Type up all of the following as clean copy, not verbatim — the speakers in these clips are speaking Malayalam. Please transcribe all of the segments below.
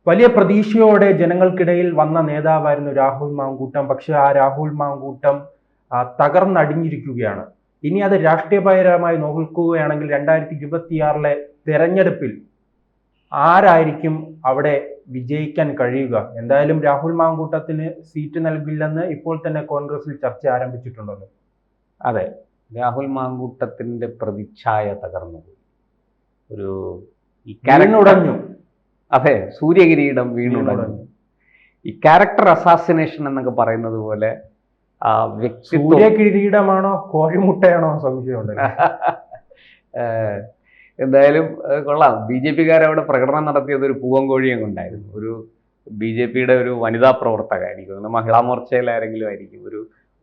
വലിയ പ്രതീക്ഷയോടെ ജനങ്ങൾക്കിടയിൽ വന്ന നേതാവായിരുന്നു രാഹുൽ മാങ്കൂട്ടം. പക്ഷെ ആ രാഹുൽ മാങ്കൂട്ടം തകർന്നടിഞ്ഞിരിക്കുകയാണ്. ഇനി അത് രാഷ്ട്രീയപരമായി നോക്കുകയാണെങ്കിൽ 2026 തെരഞ്ഞെടുപ്പിൽ ആരായിരിക്കും അവിടെ വിജയിക്കാൻ കഴിയുക? എന്തായാലും രാഹുൽ മാങ്കൂട്ടത്തിന് സീറ്റ് നൽകില്ലെന്ന് ഇപ്പോൾ തന്നെ കോൺഗ്രസിൽ ചർച്ച ആരംഭിച്ചിട്ടുണ്ടല്ലോ. അതെ, രാഹുൽ മാങ്കൂട്ടത്തിന്റെ പ്രതിച്ഛായ തകർന്നു. ഒരു വീണുടഞ്ഞു. അതെ, സൂര്യകിരീടം വീണുടഞ്ഞു. ഈ ക്യാരക്ടർ അസാസിനേഷൻ എന്നൊക്കെ പറയുന്നത് പോലെ സൂര്യകിരീടമാണോ കോഴിമുട്ടയാണോ സംശയമുണ്ട്. എന്തായാലും കൊള്ളാം. BJP-കാർ അവിടെ പ്രകടനം നടത്തിയത് ഒരു പൂവൻകോഴിയും കൊണ്ടായിരുന്നു. ഒരു BJP-യുടെ ഒരു വനിതാ പ്രവർത്തകരായിരിക്കും, മഹിളാ മോർച്ചയിലാരെങ്കിലും ആയിരിക്കും.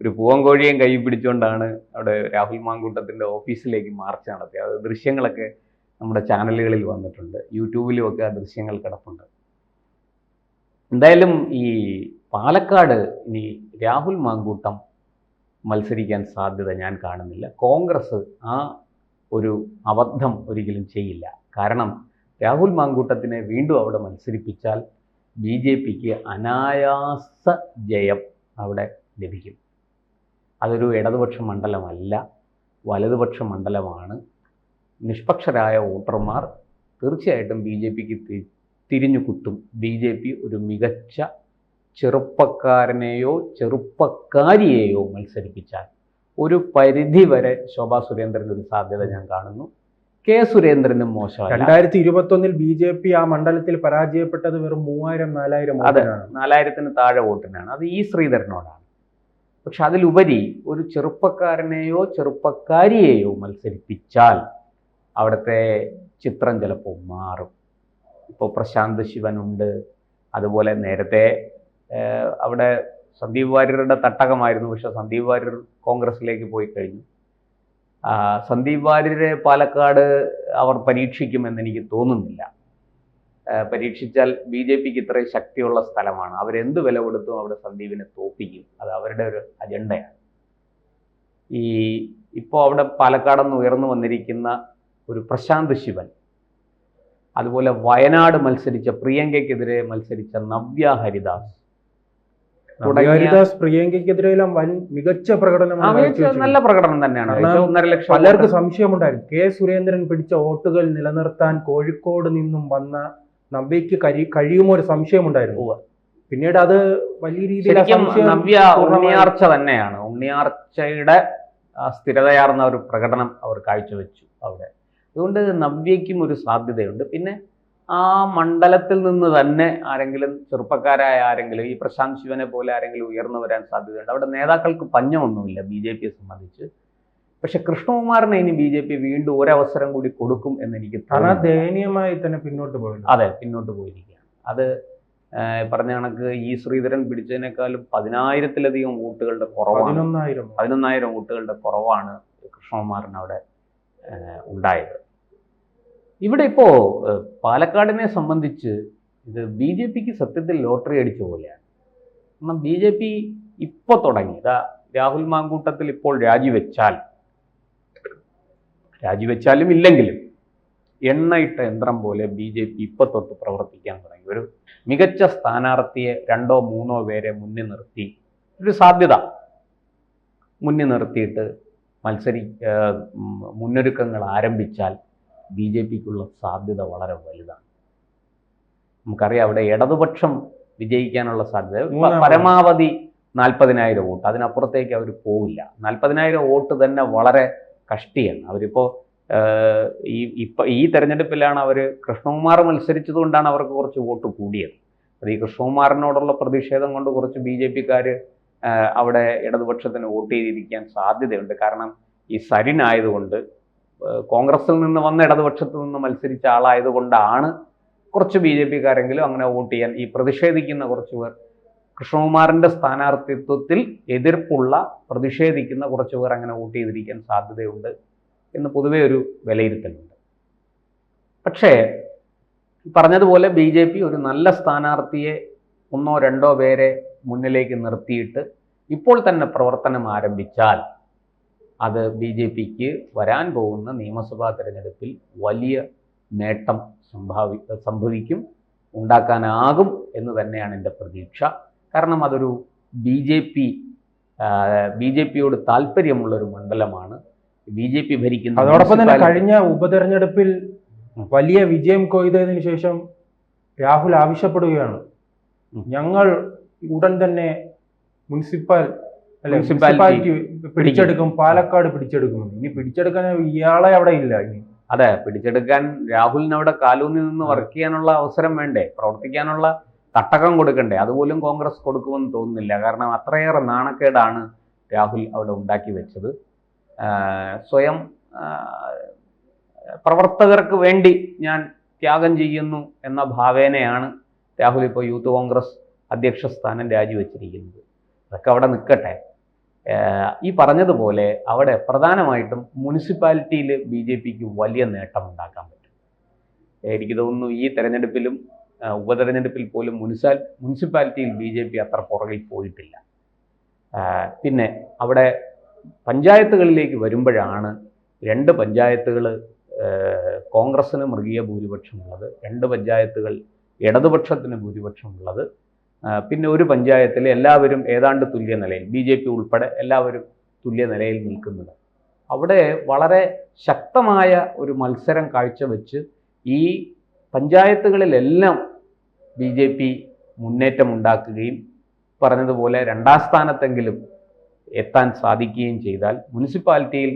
ഒരു പൂവൻകോഴിയും കൈ പിടിച്ചുകൊണ്ടാണ് അവിടെ രാഹുൽ മാങ്കൂട്ടത്തിന്റെ ഓഫീസിലേക്ക് മാർച്ച് നടത്തിയത്. അത് ദൃശ്യങ്ങളൊക്കെ നമ്മുടെ ചാനലുകളിൽ വന്നിട്ടുണ്ട്, യൂട്യൂബിലും ഒക്കെ ആ ദൃശ്യങ്ങൾ കിടപ്പുണ്ട്. എന്തായാലും ഈ പാലക്കാട് ഇനി രാഹുൽ മാങ്കൂട്ടം മത്സരിക്കാൻ സാധ്യത ഞാൻ കാണുന്നില്ല. കോൺഗ്രസ് ആ ഒരു അബദ്ധം ഒരിക്കലും ചെയ്യില്ല. കാരണം രാഹുൽ മാങ്കൂട്ടത്തിനെ വീണ്ടും അവിടെ മത്സരിപ്പിച്ചാൽ BJP-ക്ക് അനായാസ ജയം അവിടെ ലഭിക്കും. അതൊരു ഇടതുപക്ഷ മണ്ഡലമല്ല, വലതുപക്ഷ മണ്ഡലമാണ്. നിഷ്പക്ഷരായ വോട്ടർമാർ തീർച്ചയായിട്ടും BJP-ക്ക് തിരിഞ്ഞു കുത്തും. BJP ഒരു മികച്ച ചെറുപ്പക്കാരനെയോ ചെറുപ്പക്കാരിയെയോ മത്സരിപ്പിച്ചാൽ ഒരു പരിധി വരെ ശോഭാ സുരേന്ദ്രന് ഒരു സാധ്യത ഞാൻ കാണുന്നു. കെ സുരേന്ദ്രനും മോശമല്ല. 2021 BJP ആ മണ്ഡലത്തിൽ പരാജയപ്പെട്ടത് വെറും 3000-4000 വോട്ടിനാണ്. 4000-ന് താഴെ വോട്ടിനാണ്. അത് ഈ ശ്രീധരനോടാണ്. പക്ഷെ അതിലുപരി ഒരു ചെറുപ്പക്കാരനെയോ ചെറുപ്പക്കാരിയെയോ മത്സരിപ്പിച്ചാൽ അവിടുത്തെ ചിത്രം ചിലപ്പോൾ മാറും. ഇപ്പോൾ പ്രശാന്ത് ശിവനുണ്ട്, അതുപോലെ നേരത്തെ അവിടെ സന്ദീപ് വാര്യരുടെ തട്ടകമായിരുന്നു. പക്ഷെ സന്ദീപ് വാര്യർ കോൺഗ്രസിലേക്ക് പോയി കഴിഞ്ഞു. സന്ദീപ് വാര്യരെ പാലക്കാട് അവർ പരീക്ഷിക്കുമെന്ന് എനിക്ക് തോന്നുന്നില്ല. പരീക്ഷിച്ചാൽ BJP-ക്ക് ഇത്രയും ശക്തിയുള്ള സ്ഥലമാണ്. അവരെന്ത് വില കൊടുത്തും അവിടെ സന്ദീപിനെ തോൽപ്പിക്കും. അത് അവരുടെ ഒരു അജണ്ടയാണ്. ഇപ്പോൾ അവിടെ പാലക്കാടെന്ന് ഉയർന്നു വന്നിരിക്കുന്ന ഒരു പ്രശാന്ത് ശിവൻ, അതുപോലെ വയനാട് മത്സരിച്ച പ്രിയങ്കയ്ക്കെതിരെ മത്സരിച്ച നവ്യ ഹരിദാസ്, പ്രിയങ്കയ്ക്കെതിരെയെല്ലാം മികച്ച പ്രകടനമാണ്. നല്ല പ്രകടനം തന്നെയാണ്. 1.5 ലക്ഷം പലർക്ക് സംശയമുണ്ടായിരുന്നു. കെ സുരേന്ദ്രൻ പിടിച്ച വോട്ടുകൾ നിലനിർത്താൻ കോഴിക്കോട് നിന്നും വന്ന നവ്യയ്ക്ക് കഴിയുമോ ഒരു സംശയമുണ്ടായിരുന്നു. പിന്നീട് അത് വലിയ രീതിയിൽ നവ്യ ഉണ്ണിയാർച്ച തന്നെയാണ്. ഉണ്ണിയാർച്ചയുടെ സ്ഥിരതയാർന്ന ഒരു പ്രകടനം അവർ കാഴ്ചവെച്ചു അവിടെ. അതുകൊണ്ട് നവ്യയ്ക്കും ഒരു സാധ്യതയുണ്ട്. പിന്നെ ആ മണ്ഡലത്തിൽ നിന്ന് തന്നെ ആരെങ്കിലും ചെറുപ്പക്കാരായ ആരെങ്കിലും, ഈ പ്രശാന്ത് ശിവനെ പോലെ ആരെങ്കിലും ഉയർന്നു വരാൻ സാധ്യതയുണ്ട്. അവിടെ നേതാക്കൾക്ക് പഞ്ഞമൊന്നുമില്ല BJP-യെ സംബന്ധിച്ച്. പക്ഷെ കൃഷ്ണകുമാറിനെ ഇനി BJP വീണ്ടും ഒരവസരം കൂടി കൊടുക്കും എന്ന് എനിക്ക് തോന്നുന്നു. ദയനീയമായി തന്നെ പിന്നോട്ട് പോയി. അതെ, പിന്നോട്ട് പോയിരിക്കുകയാണ്. അത് പറഞ്ഞ കണക്ക് ഈ ശ്രീധരൻ പിടിച്ചതിനേക്കാളും 10,000-ലധികം വോട്ടുകളുടെ കുറവാണ്. 11,000 വോട്ടുകളുടെ കുറവാണ് കൃഷ്ണകുമാറിന് അവിടെ ഉണ്ടായത്. ഇവിടെ ഇപ്പോൾ പാലക്കാടിനെ സംബന്ധിച്ച് ഇത് BJP-ക്ക് സത്യത്തിൽ ലോട്ടറി അടിച്ച പോലെയാണ്. കാരണം BJP ഇപ്പോൾ തുടങ്ങി. രാഹുൽ മാങ്കൂട്ടത്തിൽ ഇപ്പോൾ രാജിവെച്ചാലും ഇല്ലെങ്കിലും എണ്ണയിട്ട യന്ത്രം പോലെ BJP ഇപ്പോൾ തൊട്ട് പ്രവർത്തിക്കാൻ തുടങ്ങി. ഒരു മികച്ച സ്ഥാനാർത്ഥിയെ 2-3 പേരെ മുന്നിൽ നിർത്തി ഒരു സാധ്യത മുന്നിൽ നിർത്തിയിട്ട് മുന്നൊരുക്കങ്ങൾ ആരംഭിച്ചാൽ BJP-ക്കുള്ള സാധ്യത വളരെ വലുതാണ്. നമുക്കറിയാം അവിടെ ഇടതുപക്ഷം വിജയിക്കാനുള്ള സാധ്യത പരമാവധി 40,000 വോട്ട്, അതിനപ്പുറത്തേക്ക് അവർ പോവില്ല. 40,000 വോട്ട് തന്നെ വളരെ കഷ്ടിയാണ്. അവരിപ്പോൾ ഈ തെരഞ്ഞെടുപ്പിലാണ് അവർ കൃഷ്ണകുമാർ മത്സരിച്ചത് കൊണ്ടാണ് അവർക്ക് കുറച്ച് വോട്ട് കൂടിയത്. അത് ഈ കൃഷ്ണകുമാറിനോടുള്ള പ്രതിഷേധം കൊണ്ട് കുറച്ച് BJP-ക്കാർ അവിടെ ഇടതുപക്ഷത്തിന് വോട്ട് ചെയ്തിരിക്കാൻ സാധ്യതയുണ്ട്. കാരണം ഈ സരിൻ ആയതുകൊണ്ട്, കോൺഗ്രസിൽ നിന്ന് വന്ന ഇടതുപക്ഷത്തിൽ നിന്ന് മത്സരിച്ച ആളായതുകൊണ്ടാണ് കുറച്ച് BJP-ക്കാരെങ്കിലും അങ്ങനെ വോട്ട് ചെയ്യാൻ, ഈ പ്രതിഷേധിക്കുന്ന കുറച്ച് പേർ, കൃഷ്ണകുമാറിൻ്റെ സ്ഥാനാർത്ഥിത്വത്തിൽ എതിർപ്പുള്ള പ്രതിഷേധിക്കുന്ന കുറച്ച് പേർ അങ്ങനെ വോട്ട് ചെയ്തിരിക്കാൻ സാധ്യതയുണ്ട് എന്ന് പൊതുവെ ഒരു വിലയിരുത്തലുണ്ട്. പക്ഷേ പറഞ്ഞതുപോലെ BJP ഒരു നല്ല സ്ഥാനാർത്ഥിയെ 1-2 പേരെ മുന്നിലേക്ക് നിർത്തിയിട്ട് ഇപ്പോൾ തന്നെ പ്രവർത്തനം ആരംഭിച്ചാൽ അത് BJP-ക്ക് വരാൻ പോകുന്ന നിയമസഭാ തെരഞ്ഞെടുപ്പിൽ വലിയ നേട്ടം സംഭവിക്കും. ഉണ്ടാക്കാനാകും എന്ന് തന്നെയാണ് എൻ്റെ പ്രതീക്ഷ. കാരണം അതൊരു ബി ജെ പിയോട് താല്പര്യമുള്ളൊരു മണ്ഡലമാണ്. ബി ജെ പി ഭരിക്കുന്ന. അതോടൊപ്പം തന്നെ കഴിഞ്ഞ ഉപതെരഞ്ഞെടുപ്പിൽ വലിയ വിജയം കൊയ്തതിനു ശേഷം രാഹുൽ ആവശ്യപ്പെടുകയാണ്, ഞങ്ങൾ ഉടൻ തന്നെ മുനിസിപ്പാലിറ്റി പിടിച്ചെടുക്കും, പാലക്കാട് പിടിച്ചെടുക്കുമെന്ന്. ഇനി പിടിച്ചെടുക്കാൻ ഇയാളെ അവിടെ ഇല്ല. ഇനി അതെ, പിടിച്ചെടുക്കാൻ രാഹുലിന് അവിടെ കാലൂന്നി നിന്ന് വർക്ക് ചെയ്യാനുള്ള അവസരം വേണ്ടേ, പ്രവർത്തിക്കാനുള്ള തട്ടകം കൊടുക്കണ്ടേ? അതുപോലും കോൺഗ്രസ് കൊടുക്കുമെന്ന് തോന്നുന്നില്ല. കാരണം അത്രയേറെ നാണക്കേടാണ് രാഹുൽ അവിടെ ഉണ്ടാക്കി വെച്ചത്. സ്വയം പ്രവർത്തകർക്ക് വേണ്ടി ഞാൻ ത്യാഗം ചെയ്യുന്നു എന്ന ഭാവേനയാണ് രാഹുൽ ഇപ്പോൾ യൂത്ത് കോൺഗ്രസ് അധ്യക്ഷ സ്ഥാനം രാജിവെച്ചിരിക്കുന്നത്. അതൊക്കെ അവിടെ നിൽക്കട്ടെ. ഈ പറഞ്ഞതുപോലെ അവിടെ പ്രധാനമായിട്ടും മുനിസിപ്പാലിറ്റിയിൽ ബി ജെ പിക്ക് വലിയ നേട്ടം ഉണ്ടാക്കാൻ പറ്റും. എനിക്ക് തോന്നുന്നു ഈ തെരഞ്ഞെടുപ്പിലും ഉപതെരഞ്ഞെടുപ്പിൽ പോലും മുനിസിപ്പാലിറ്റിയിൽ ബി ജെ പി അത്ര പുറകിൽ പോയിട്ടില്ല. പിന്നെ അവിടെ പഞ്ചായത്തുകളിലേക്ക് വരുമ്പോഴാണ് 2 പഞ്ചായത്തുകൾ കോൺഗ്രസ്സിന് മൃഗീയ ഭൂരിപക്ഷമുള്ളത്, 2 പഞ്ചായത്തുകൾ ഇടതുപക്ഷത്തിന് ഭൂരിപക്ഷമുള്ളത്, പിന്നെ ഒരു പഞ്ചായത്തിൽ എല്ലാവരും ഏതാണ്ട് തുല്യ നിലയിൽ, ബി ജെ പി ഉൾപ്പെടെ എല്ലാവരും തുല്യ നിലയിൽ നിൽക്കുന്നത്. അവിടെ വളരെ ശക്തമായ ഒരു മത്സരം കാഴ്ചവെച്ച് ഈ പഞ്ചായത്തുകളിലെല്ലാം ബി ജെ പി മുന്നേറ്റം ഉണ്ടാക്കുകയും പറഞ്ഞതുപോലെ 2ാം സ്ഥാനത്തെങ്കിലും എത്താൻ സാധിക്കുകയും ചെയ്താൽ, മുനിസിപ്പാലിറ്റിയിൽ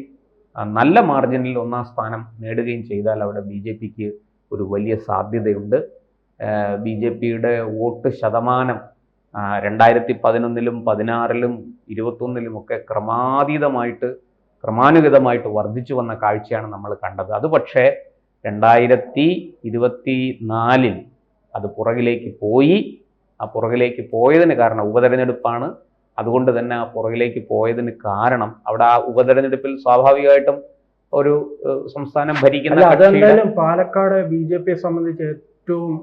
നല്ല മാർജിനിൽ 1ാം സ്ഥാനം നേടുകയും ചെയ്താൽ അവിടെ ബി ജെ പിക്ക് ഒരു വലിയ സാധ്യതയുണ്ട്. ബി ജെ പിയുടെ വോട്ട് ശതമാനം 2011-ലും 2016-ലും 2021-ലും ഒക്കെ ക്രമാനുഗതമായിട്ട് വർദ്ധിച്ചു വന്ന കാഴ്ചയാണ് നമ്മൾ കണ്ടത്. അത് പക്ഷേ 2024-ൽ അത് പുറകിലേക്ക് പോയി. ആ പുറകിലേക്ക് പോയതിന് കാരണം ഉപതെരഞ്ഞെടുപ്പാണ്. അതുകൊണ്ട് തന്നെ ആ പുറകിലേക്ക് പോയതിന് കാരണം അവിടെ ആ ഉപതെരഞ്ഞെടുപ്പിൽ സ്വാഭാവികമായിട്ടും ഒരു സംസ്ഥാനം ഭരിക്കുന്ന അതെന്തായാലും പാലക്കാട് ബി ജെ പിയെ സംബന്ധിച്ച് ഏറ്റവും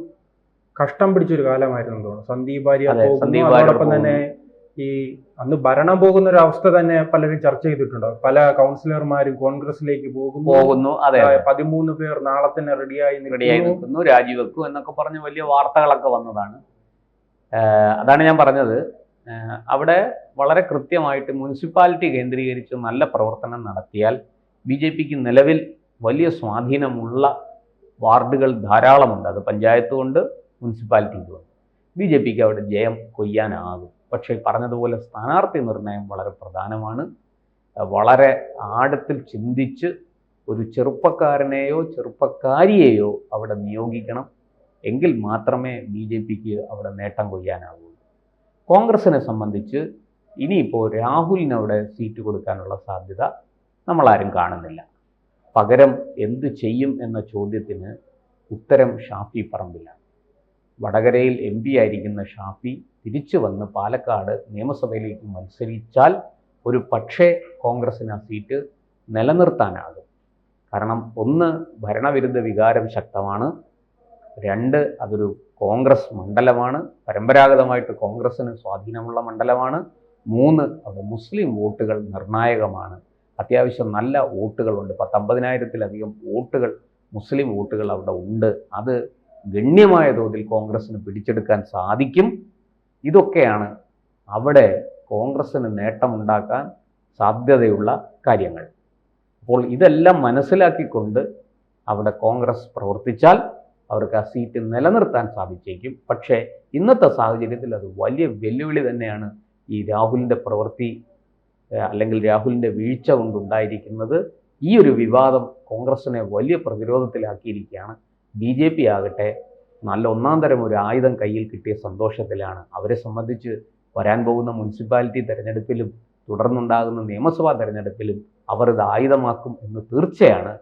കഷ്ടം പിടിച്ചൊരു കാലമായിരുന്നു തോന്നുന്നു. സന്ദീപ് വാര്യർ അതോടൊപ്പം തന്നെ ഈ അന്ന് ഭരണം പോകുന്ന ഒരു അവസ്ഥ തന്നെ പലരും ചർച്ച ചെയ്തിട്ടുണ്ട്. പല കൗൺസിലർമാരും കോൺഗ്രസിലേക്ക് പോകുന്നു. 13 പേർ നാളെ തന്നെ റെഡിയായി നിൽക്കുന്നു, രാജിവെക്കും എന്നൊക്കെ പറഞ്ഞ് വലിയ വാർത്തകളൊക്കെ വന്നതാണ്. അതാണ് ഞാൻ പറഞ്ഞത്. അവിടെ വളരെ കൃത്യമായിട്ട് മുനിസിപ്പാലിറ്റി കേന്ദ്രീകരിച്ച് നല്ല പ്രവർത്തനം നടത്തിയാൽ ബി ജെ പിക്ക് നിലവിൽ വലിയ സ്വാധീനമുള്ള വാർഡുകൾ ധാരാളമുണ്ട്. അത് പഞ്ചായത്ത് കൊണ്ട് മുനിസിപ്പാലിറ്റിയിലുണ്ട്. ബി ജെ പിക്ക് അവിടെ ജയം കൊയ്യാനാകും. പക്ഷേ പറഞ്ഞതുപോലെ സ്ഥാനാർത്ഥി നിർണയം വളരെ പ്രധാനമാണ്. വളരെ ആഴത്തിൽ ചിന്തിച്ച് ഒരു ചെറുപ്പക്കാരനെയോ ചെറുപ്പക്കാരിയെയോ അവിടെ നിയോഗിക്കണം. എങ്കിൽ മാത്രമേ ബി ജെ പിക്ക് അവിടെ നേട്ടം കൊയ്യാനാകൂ. കോൺഗ്രസിനെ സംബന്ധിച്ച് ഇനിയിപ്പോൾ രാഹുലിന് അവിടെ സീറ്റ് കൊടുക്കാനുള്ള സാധ്യത നമ്മളാരും കാണുന്നില്ല. പകരം എന്ത് ചെയ്യും എന്ന ചോദ്യത്തിന് ഉത്തരം ഷാഫി പറമ്പിലാണ്. വടകരയിൽ എം പി ആയിരിക്കുന്ന ഷാഫി തിരിച്ചു വന്ന് പാലക്കാട് നിയമസഭയിലേക്ക് മത്സരിച്ചാൽ ഒരു പക്ഷേ കോൺഗ്രസിന് ആ സീറ്റ് നിലനിർത്താനാകും. കാരണം 1, ഭരണവിരുദ്ധ വികാരം ശക്തമാണ്. 2, അതൊരു കോൺഗ്രസ് മണ്ഡലമാണ്, പരമ്പരാഗതമായിട്ട് കോൺഗ്രസ്സിന് സ്വാധീനമുള്ള മണ്ഡലമാണ്. 3, അവിടെ മുസ്ലിം വോട്ടുകൾ നിർണായകമാണ്. അത്യാവശ്യം നല്ല വോട്ടുകളുണ്ട്. 50,000-ലധികം വോട്ടുകൾ, മുസ്ലിം വോട്ടുകൾ അവിടെ ഉണ്ട്. അത് ഗണ്യമായ തോതിൽ കോൺഗ്രസ്സിന് പിടിച്ചെടുക്കാൻ സാധിക്കും. ഇതൊക്കെയാണ് അവിടെ കോൺഗ്രസ്സിന് നേട്ടമുണ്ടാക്കാൻ സാധ്യതയുള്ള കാര്യങ്ങൾ. അപ്പോൾ ഇതെല്ലാം മനസ്സിലാക്കിക്കൊണ്ട് അവിടെ കോൺഗ്രസ് പ്രവർത്തിച്ചാൽ അവർക്ക് ആ സീറ്റ് നിലനിർത്താൻ സാധിച്ചേക്കും. പക്ഷേ ഇന്നത്തെ സാഹചര്യത്തിൽ അത് വലിയ വെല്ലുവിളി തന്നെയാണ് ഈ രാഹുലിൻ്റെ പ്രവൃത്തി അല്ലെങ്കിൽ രാഹുലിൻ്റെ വീഴ്ച കൊണ്ടുണ്ടായിരിക്കുന്നത്. ഈ ഒരു വിവാദം കോൺഗ്രസിനെ വലിയ പ്രതിരോധത്തിലാക്കിയിരിക്കുകയാണ്. ബി ജെ പി ആകട്ടെ നല്ല 1ാം തരം ഒരു ആയുധം കയ്യിൽ കിട്ടിയ സന്തോഷത്തിലാണ്. അവരെ സംബന്ധിച്ച് വരാൻ പോകുന്ന മുനിസിപ്പാലിറ്റി തെരഞ്ഞെടുപ്പിലും തുടർന്നുണ്ടാകുന്ന നിയമസഭാ തെരഞ്ഞെടുപ്പിലും അവർ ഇത് ആയുധമാക്കും എന്ന് തീർച്ചയാണ്.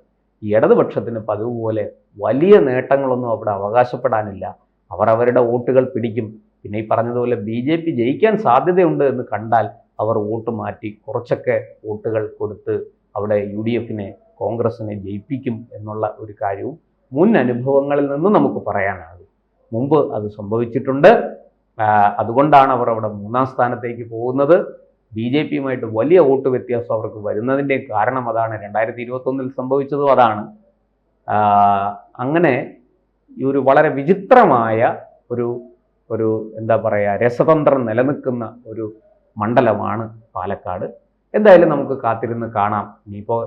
ഈ ഇടതുപക്ഷത്തിന് പതിവ് പോലെ വലിയ നേട്ടങ്ങളൊന്നും അവിടെ അവകാശപ്പെടാനില്ല. അവർ അവരുടെ വോട്ടുകൾ പിടിക്കും. പിന്നെ ഈ പറഞ്ഞതുപോലെ ബി ജെ പി ജയിക്കാൻ സാധ്യതയുണ്ട് എന്ന് കണ്ടാൽ അവർ വോട്ട് മാറ്റി കുറച്ചൊക്കെ വോട്ടുകൾ കൊടുത്ത് അവിടെ UDF-നെ കോൺഗ്രസിനെ ജയിപ്പിക്കും എന്നുള്ള ഒരു കാര്യവും മുൻ അനുഭവങ്ങളിൽ നിന്ന് നമുക്ക് പറയാനാകും. മുമ്പ് അത് സംഭവിച്ചിട്ടുണ്ട്. അതുകൊണ്ടാണ് അവർ അവിടെ 3ാം സ്ഥാനത്തേക്ക് പോകുന്നത്. ബി ജെ പിയുമായിട്ട് വലിയ വോട്ട് വ്യത്യാസം അവർക്ക് വരുന്നതിൻ്റെ കാരണം അതാണ്. 2021-ൽ സംഭവിച്ചതും അതാണ്. അങ്ങനെ ഈ ഒരു വളരെ വിചിത്രമായ ഒരു ഒരു എന്താ പറയുക രസതന്ത്രം നിലനിൽക്കുന്ന ഒരു മണ്ഡലമാണ് പാലക്കാട്. എന്തായാലും നമുക്ക് കാത്തിരുന്ന് കാണാം. ഇനിയിപ്പോൾ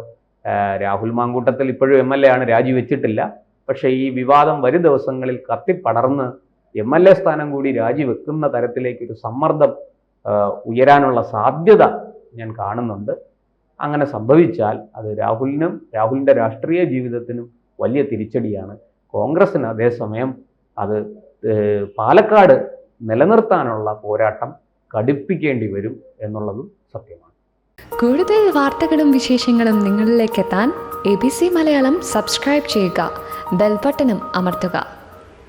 രാഹുൽ മാങ്കൂട്ടത്തിൽ ഇപ്പോഴും MLA ആണ്, രാജിവെച്ചിട്ടില്ല. പക്ഷേ ഈ വിവാദം വരും ദിവസങ്ങളിൽ കത്തിപ്പടർന്ന് MLA സ്ഥാനം കൂടി രാജിവെക്കുന്ന തരത്തിലേക്കൊരു സമ്മർദ്ദം ഉയരാനുള്ള സാധ്യത ഞാൻ കാണുന്നുണ്ട്. അങ്ങനെ സംഭവിച്ചാൽ അത് രാഹുലിൻ്റെ രാഷ്ട്രീയ ജീവിതത്തിനും വലിയ തിരിച്ചടിയാണ്. കോൺഗ്രസിന് അതേസമയം അത് പാലക്കാട് നിലനിർത്താനുള്ള പോരാട്ടം കടുപ്പിക്കേണ്ടി വരും എന്നുള്ളതും സത്യമാണ്. കൂടുതൽ വാർത്തകളും വിശേഷങ്ങളും നിങ്ങളിലേക്ക് എത്താൻ ABC മലയാളം സബ്സ്ക്രൈബ് ചെയ്യുക, ബെൽ ബട്ടണും അമർത്തുക.